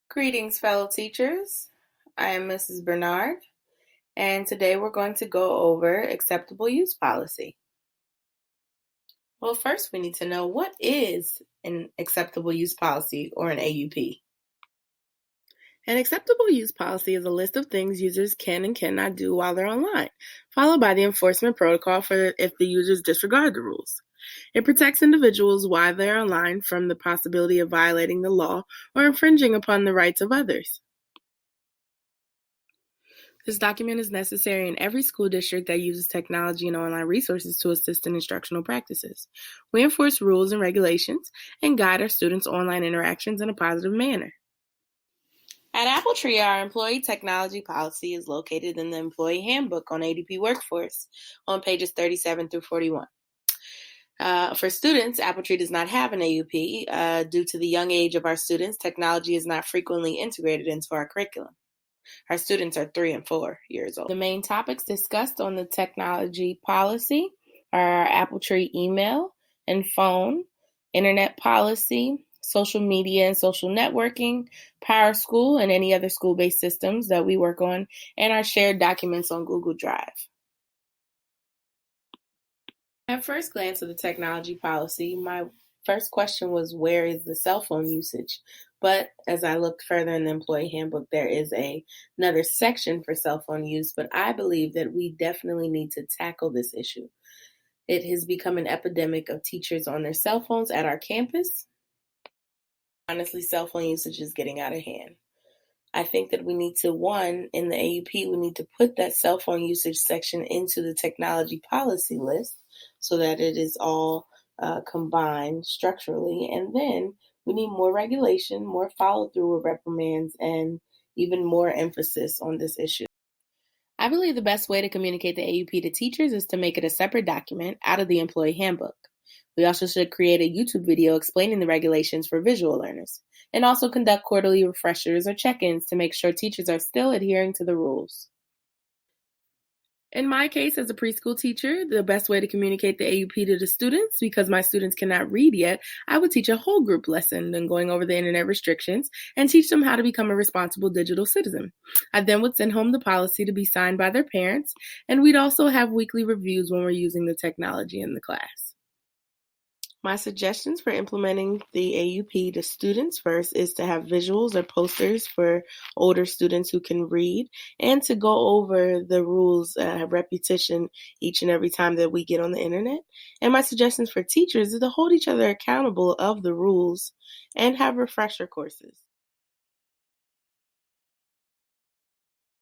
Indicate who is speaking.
Speaker 1: Greetings, fellow teachers. I am Mrs. Bernard, and today we're going to go over acceptable use policy. Well, first we need to know what is an acceptable use policy or an AUP. An acceptable use policy is a list of things users can and cannot do while they're online, followed by the enforcement protocol for if the users disregard the rules. It protects individuals while they're online from the possibility of violating the law or infringing upon the rights of others. This document is necessary in every school district that uses technology and online resources to assist in instructional practices. We enforce rules and regulations and guide our students' online interactions in a positive manner. At Appletree, our employee technology policy is located in the Employee Handbook on ADP Workforce on pages 37 through 41. For students, Appletree does not have an AUP. Due to the young age of our students, technology is not frequently integrated into our curriculum. Our students are 3 and 4 years old. The main topics discussed on the technology policy are our Appletree email and phone, internet policy, social media and social networking, PowerSchool and any other school-based systems that we work on, and our shared documents on Google Drive. At first glance of the technology policy, my first question was, where is the cell phone usage? But as I looked further in the employee handbook, there is another section for cell phone use, but I believe that we definitely need to tackle this issue. It has become an epidemic of teachers on their cell phones at our campus. Honestly, cell phone usage is getting out of hand. I think that we need to, in the AUP, we need to put that cell phone usage section into the technology policy list so that it is all combined structurally. And then we need more regulation, more follow through with reprimands, and even more emphasis on this issue. I believe the best way to communicate the AUP to teachers is to make it a separate document out of the employee handbook. We also should create a YouTube video explaining the regulations for visual learners, and also conduct quarterly refreshers or check-ins to make sure teachers are still adhering to the rules. In my case, as a preschool teacher, the best way to communicate the AUP to the students, because my students cannot read yet, I would teach a whole group lesson on going over the internet restrictions and teach them how to become a responsible digital citizen. I then would send home the policy to be signed by their parents, and we'd also have weekly reviews when we're using the technology in the class. My suggestions for implementing the AUP to students first is to have visuals or posters for older students who can read, and to go over the rules, repetition each and every time that we get on the internet. And my suggestions for teachers is to hold each other accountable of the rules and have refresher courses.